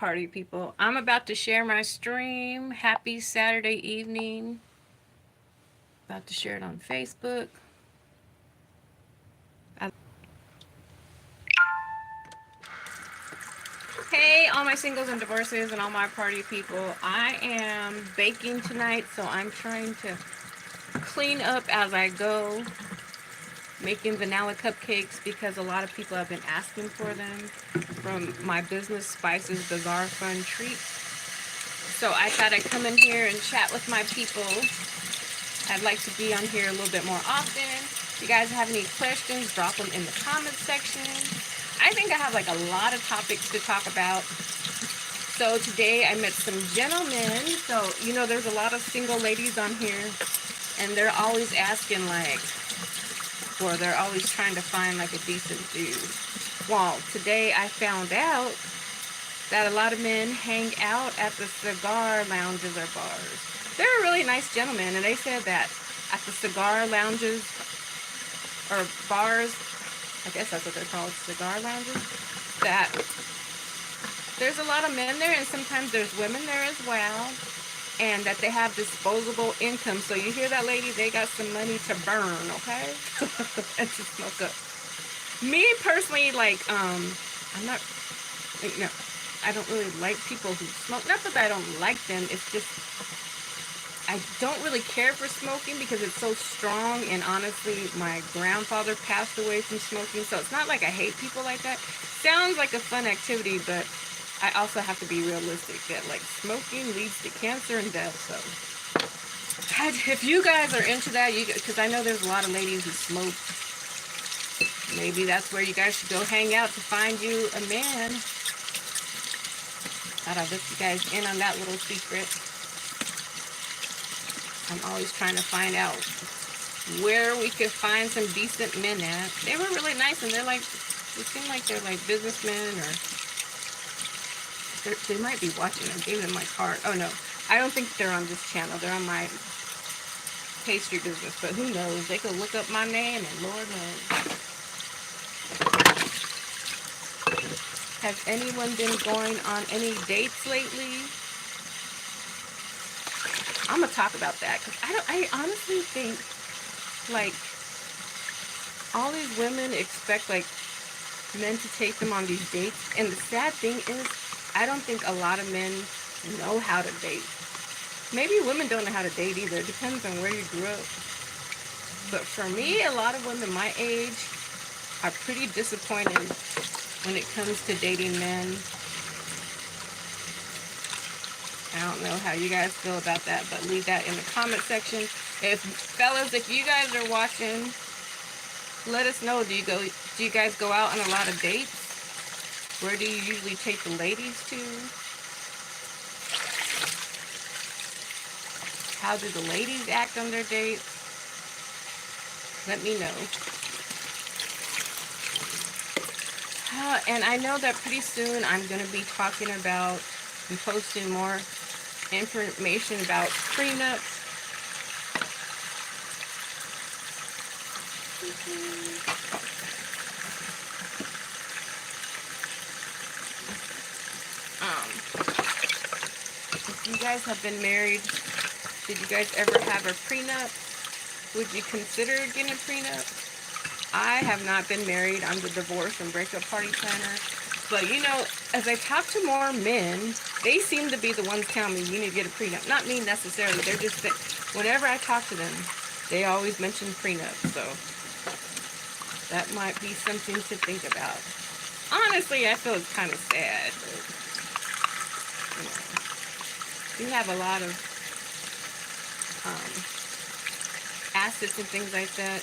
party people? I'm about to share my stream. Happy Saturday evening. About to share it on Facebook. Hey, all my singles and divorces and all my party people. I am baking tonight, so I'm trying to clean up as I go. Making vanilla cupcakes because a lot of people have been asking for them from my business Spices Bizarre Fun Treats. So I thought I'd come in here and chat with my people. I'd like to be on here a little bit more often. If you guys have any questions, drop them in the comments section. I think I have like a lot of topics to talk about. So today I met some gentlemen. So, you know, there's a lot of single ladies on here and they're always asking like, or they're always trying to find like a decent dude. Well, today I found out that a lot of men hang out at the cigar lounges or bars. They're really nice gentlemen, and they said that at the cigar lounges or bars, I guess that's what they're called, cigar lounges, that there's a lot of men there and sometimes there's women there as well, and that they have disposable income. So you hear that, lady? They got some money to burn, okay? And to smoke up. Me personally, like, I'm not, you know, I don't really like people who smoke. Not that I don't like them. It's just I don't really care for smoking because it's so strong. And honestly, my grandfather passed away from smoking, so it's not like I hate people like that. Sounds like a fun activity, but I also have to be realistic that like smoking leads to cancer and death. So if you guys are into that, because I know there's a lot of ladies who smoke. Maybe that's where you guys should go hang out to find you a man. Thought I'd let you guys in on that little secret. I'm always trying to find out where we could find some decent men at. They were really nice, and they're like, they seem like they're like businessmen, or they might be watching. I gave them my card. Oh no, I don't think they're on this channel. They're on my pastry business, but who knows? They could look up my name, and Lord knows. Has anyone been going on any dates lately? I'm gonna talk about that because I honestly think like all these women expect like men to take them on these dates, and the sad thing is I don't think a lot of men know how to date. Maybe women don't know how to date either. It depends on where you grew up. But for me, a lot of women my age are pretty disappointed when it comes to dating men. I don't know how you guys feel about that, but leave that in the comment section. Fellas, if you guys are watching, let us know. Do you guys go out on a lot of dates? Where do you usually take the ladies to? How do the ladies act on their dates? Let me know. And I know that pretty soon I'm going to be talking about and posting more information about prenups. If you guys have been married, did you guys ever have a prenup? Would you consider getting a prenup? I have not been married. I'm the divorce and breakup party planner. But you know, as I talk to more men, they seem to be the ones telling me you need to get a prenup. Not me necessarily. They're just that whenever I talk to them, they always mention prenup. So that might be something to think about. Honestly, I feel it's kind of sad. But, you know, you have a lot of assets and things like that,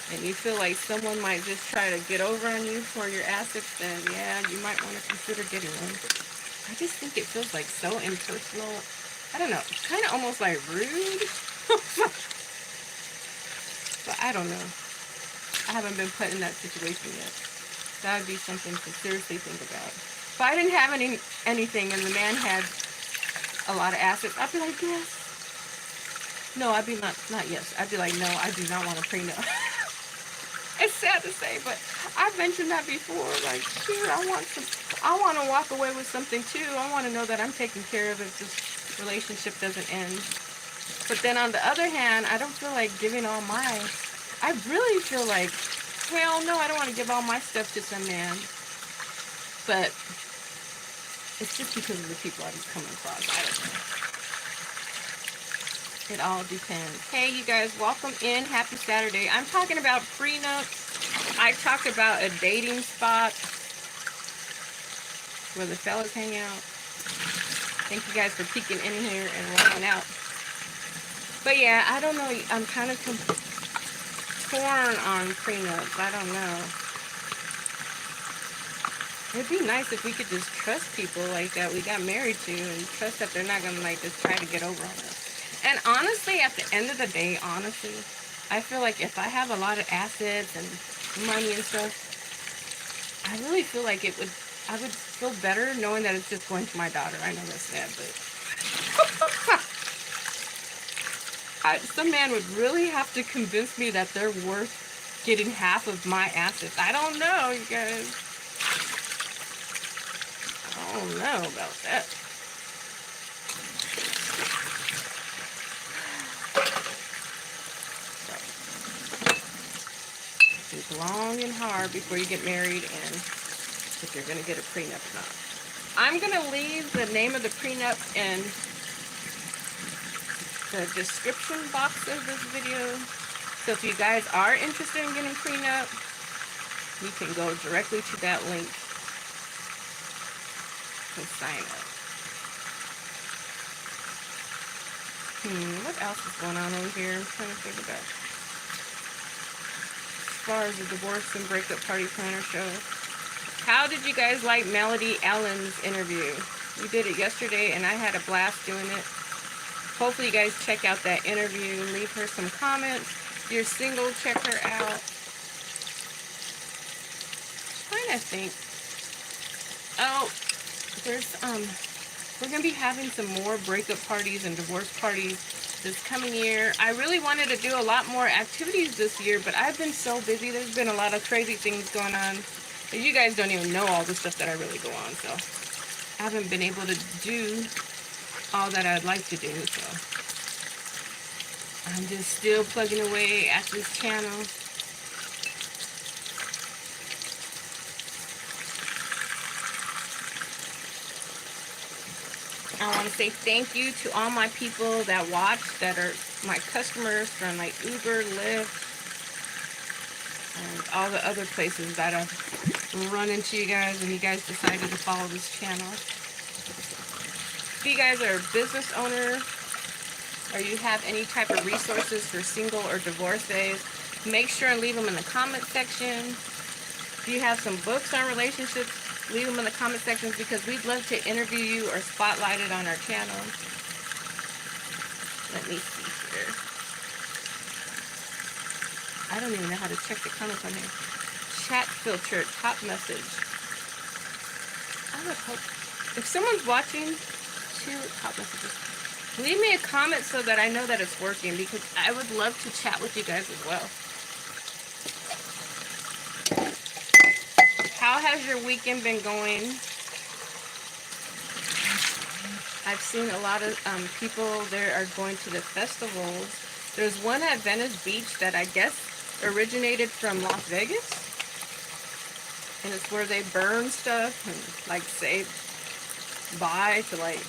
and you feel like someone might just try to get over on you for your assets, then yeah, you might want to consider getting one. I just think it feels like so impersonal. I don't know, it's kind of almost like rude. But I don't know. I haven't been put in that situation yet. That would be something to seriously think about. If I didn't have anything and the man had a lot of assets, I'd be like, yes. No, I'd be not yes. I'd be like, no, I do not want a prenup. It's sad to say, but I've mentioned that before. Like, here, I want to walk away with something too. I want to know that I'm taken care of if this relationship doesn't end. But then on the other hand, I don't feel like giving all my, I really feel like, hell no, I don't want to give all my stuff to some man. But it's just because of the people I'm coming across. I don't know. It all depends. Hey, you guys, welcome in. Happy Saturday. I'm talking about prenups. I talked about a dating spot where the fellas hang out. Thank you guys for peeking in here and rolling out. But yeah, I don't know. I'm kind of torn on prenups. I don't know. It'd be nice if we could just trust people like that we got married to and trust that they're not going to like just try to get over on us. And honestly, at the end of the day, honestly, I feel like if I have a lot of assets and money and stuff, I really feel like I would feel better knowing that it's just going to my daughter. I know that's sad, but some man would really have to convince me that they're worth getting half of my assets. I don't know, you guys. I don't know about that. Think long and hard before you get married and if you're going to get a prenup or not. I'm going to leave the name of the prenup in the description box of this video. So if you guys are interested in getting prenup, you can go directly to that link and sign up. What else is going on over here? I'm trying to think about as far as the divorce and breakup party planner show. How did you guys like Melody Allen's interview? We did it yesterday and I had a blast doing it. Hopefully you guys check out that interview and leave her some comments. If you're single, check her out. I'm trying to think. Oh, there's we're gonna be having some more breakup parties and divorce parties this coming year. I really wanted to do a lot more activities this year, but I've been so busy. There's been a lot of crazy things going on. You guys don't even know all the stuff that I really go on, so I haven't been able to do all that I'd like to do, so I'm just still plugging away at this channel. I want to say thank you to all my people that watch, that are my customers from like Uber, Lyft, and all the other places that I've run into you guys and you guys decided to follow this channel. If you guys are a business owner or you have any type of resources for single or divorcees, make sure and leave them in the comment section. If you have some books on relationships, leave them in the comment sections because we'd love to interview you or spotlight it on our channel. Let me see here. I don't even know how to check the comments on here. Chat filter, top message. I would hope if someone's watching, 2 top messages. Leave me a comment so that I know that it's working because I would love to chat with you guys as well. How has your weekend been going? I've seen a lot of people there are going to the festivals. There's one at Venice Beach that I guess originated from Las Vegas. And it's where they burn stuff and like say bye to like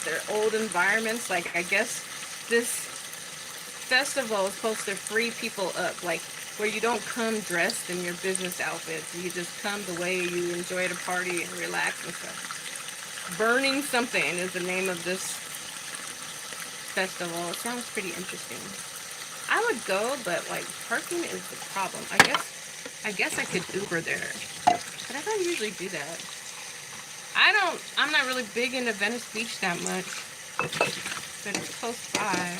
their old environments. Like I guess this festival is supposed to free people up, like where you don't come dressed in your business outfits. You just come the way you enjoy the party and relax and stuff. Burning Something is the name of this festival. It sounds pretty interesting. I would go, but like parking is the problem. I guess I could Uber there, but I don't usually do that. I'm not really big into Venice Beach that much, but it's close by.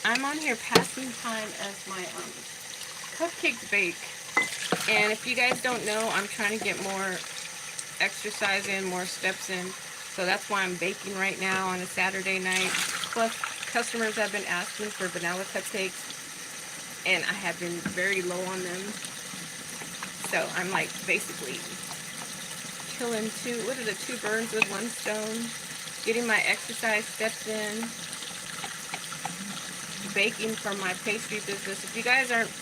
I'm on here passing time as my cupcakes bake. And if you guys don't know, I'm trying to get more exercise in, more steps in. So that's why I'm baking right now on a Saturday night. Plus, customers have been asking for vanilla cupcakes, and I have been very low on them. So I'm like basically killing two birds with one stone, getting my exercise steps in, baking from my pastry business. If you guys aren't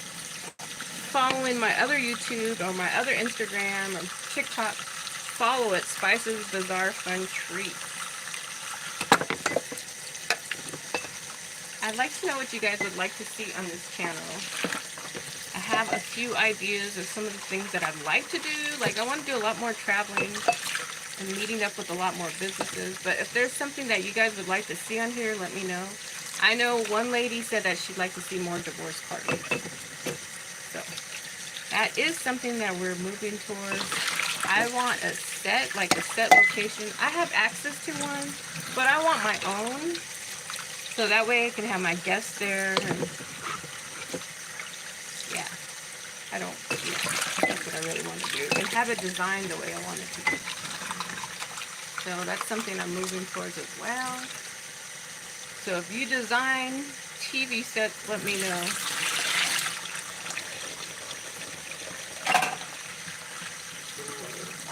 following my other YouTube or my other Instagram or TikTok, follow it, Spices Bizarre Fun Treats. I'd like to know what you guys would like to see on this channel. I have a few ideas of some of the things that I'd like to do. Like, I want to do a lot more traveling and meeting up with a lot more businesses. But if there's something that you guys would like to see on here, let me know. I know one lady said that she'd like to see more divorce parties. So that is something that we're moving towards. I want a set, like a set location. I have access to one, but I want my own. So that way I can have my guests there. And yeah, that's what I really want to do. And have it designed the way I want it to be. So that's something I'm moving towards as well. So if you design TV sets, let me know.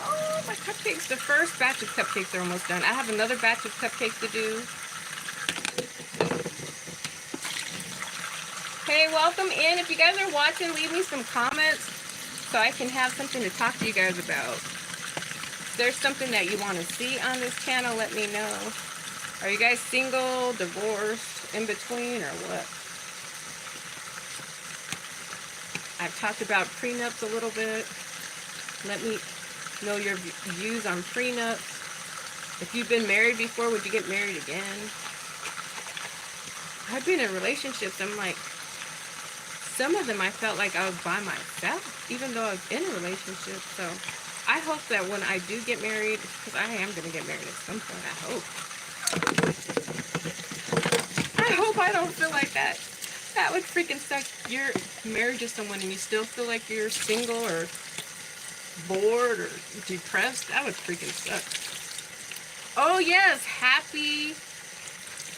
Oh, my cupcakes. The first batch of cupcakes are almost done. I have another batch of cupcakes to do. Hey, welcome in. If you guys are watching, leave me some comments so I can have something to talk to you guys about. If there's something that you want to see on this channel, let me know. Are you guys single, divorced, in between, or what? I've talked about prenups a little bit. Let me know your views on prenups. If you've been married before, would you get married again? I've been in relationships, I'm like, some of them I felt like I was by myself, even though I was in a relationship. So I hope that when I do get married, because I am going to get married at some point, I hope I don't feel like that. That would freaking suck. You're married to someone and you still feel like you're single or bored or depressed. That would freaking suck. Oh yes, happy.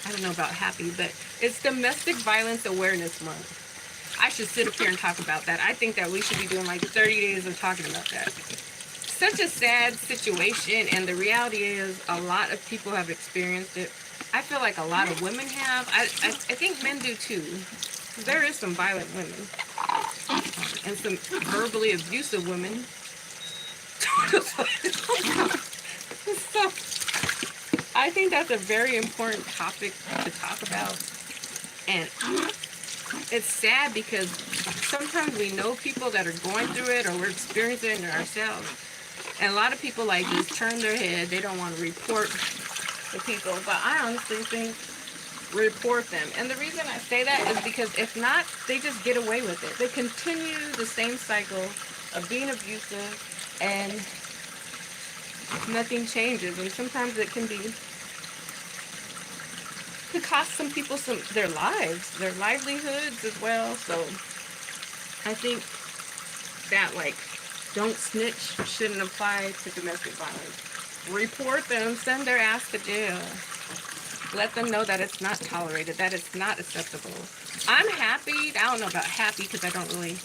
I don't know about happy, but it's Domestic Violence Awareness Month. I should sit up here and talk about that. I think that we should be doing like 30 days of talking about that. Such a sad situation, and the reality is a lot of people have experienced it. I feel like a lot of women have. I think men do too. There is some violent women and some verbally abusive women. So I think that's a very important topic to talk about. And it's sad because sometimes we know people that are going through it, or we're experiencing it ourselves. And a lot of people like just turn their head. They don't want to report the people. But I honestly think report them. And the reason I say that is because if not, they just get away with it. They continue the same cycle of being abusive and nothing changes. And sometimes it can cost some people their lives, their livelihoods as well. So I think that, like, don't snitch shouldn't apply to domestic violence. Report them, send their ass to jail. Let them know that it's not tolerated, that it's not acceptable. I'm happy. I don't know about happy because I don't really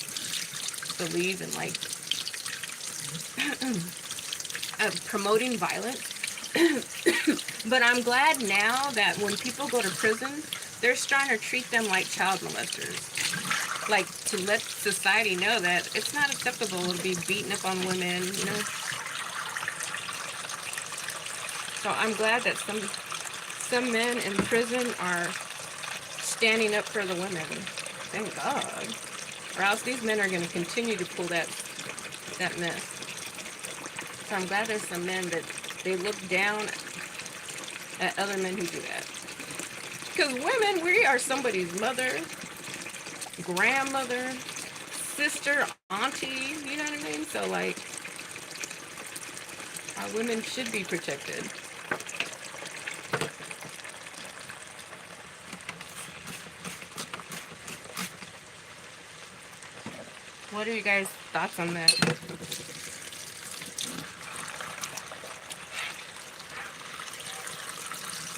believe in like promoting violence. But I'm glad now that when people go to prison, they're trying to treat them like child molesters. Like, to let society know that it's not acceptable to be beaten up on women, you know. So I'm glad that some men in prison are standing up for the women. Thank God. Or else these men are going to continue to pull that mess. So I'm glad there's some men that they look down at other men who do that. Because women, we are somebody's mother, grandmother, sister, auntie, you know what I mean? So, like, our women should be protected. What are you guys' thoughts on that?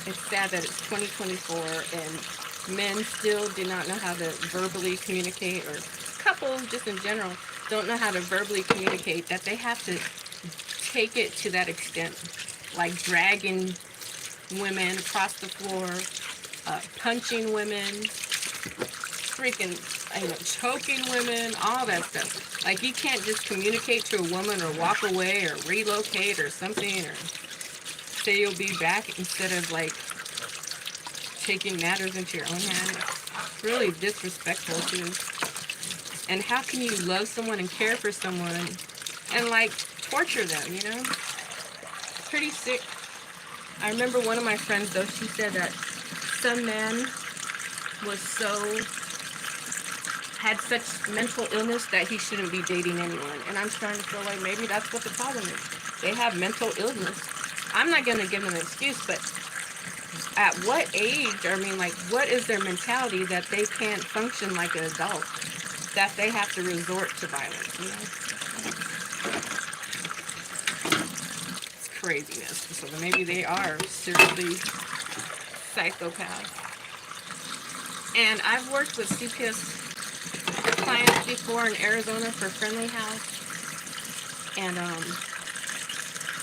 It's sad that it's 2024 and men still do not know how to verbally communicate, or couples just in general don't know how to verbally communicate, that they have to take it to that extent, like dragging women across the floor, punching women, freaking, choking women, all that stuff. Like, you can't just communicate to a woman or walk away or relocate or something, or say you'll be back, instead of like taking matters into your own hand. It's really disrespectful too. And how can you love someone and care for someone and like torture them, you know? Pretty sick. I remember one of my friends though, she said that some man was had such mental illness that he shouldn't be dating anyone. And I'm starting to feel like maybe that's what the problem is. They have mental illness. I'm not going to give them an excuse, but at what age, I mean, like, what is their mentality that they can't function like an adult? That they have to resort to violence, you know? It's craziness. So maybe they are seriously psychopaths. And I've worked with CPS clients before in Arizona for Friendly House. And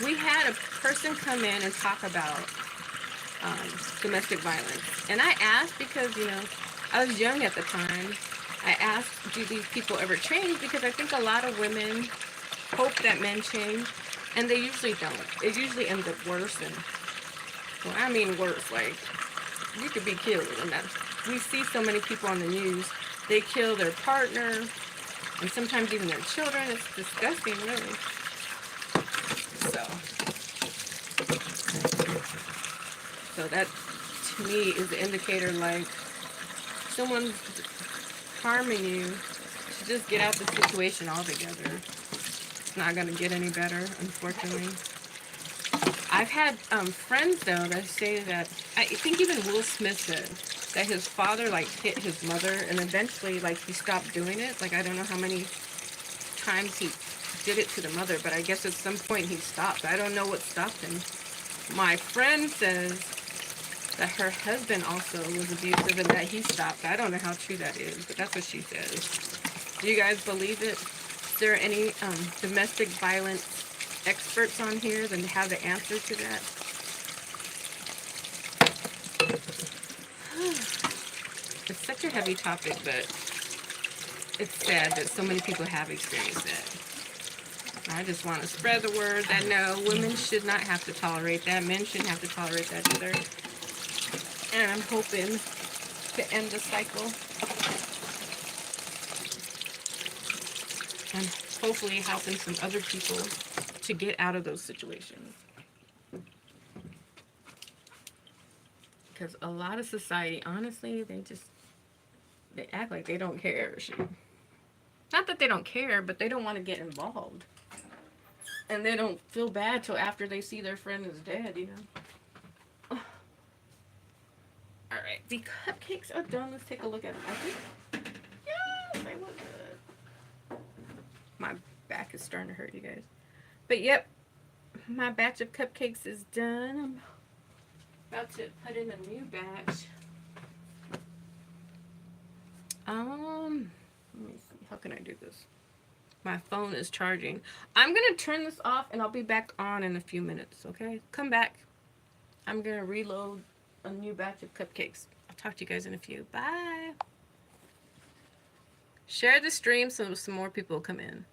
we had a person come in and talk about domestic violence. And I asked, because, you know, I was young at the time, I asked, do these people ever change? Because I think a lot of women hope that men change, and they usually don't. It usually ends up worse. And, well, I mean worse, like, you could be killed. And we see so many people on the news, they kill their partner, and sometimes even their children. It's disgusting, really. So that, to me, is the indicator, like, someone's harming you, to just get out the situation altogether. It's not going to get any better, unfortunately. I've had friends, though, that say that, I think even Will Smith said that his father, like, hit his mother, and eventually, like, he stopped doing it. Like, I don't know how many times he did it to the mother, but I guess at some point he stopped. I don't know what stopped him. My friend says that her husband also was abusive and that he stopped. I don't know how true that is, but that's what she says. Do you guys believe it? Is there any domestic violence experts on here that have the answer to that? It's such a heavy topic, but it's sad that so many people have experienced it. I just want to spread the word that no, women should not have to tolerate that. Men shouldn't have to tolerate that either. And I'm hoping to end the cycle. And hopefully helping some other people to get out of those situations. Because a lot of society, honestly, they act like they don't care. Not that they don't care, but they don't want to get involved. And they don't feel bad till after they see their friend is dead, you know. Alright, the cupcakes are done. Let's take a look at them. I think, yes, they look good. My back is starting to hurt, you guys. But yep, my batch of cupcakes is done. I'm about to put in a new batch. Let me see. How can I do this? My phone is charging. I'm going to turn this off and I'll be back on in a few minutes, okay? Come back. I'm going to reload a new batch of cupcakes. I'll talk to you guys in a few. Bye. Share the stream so some more people come in.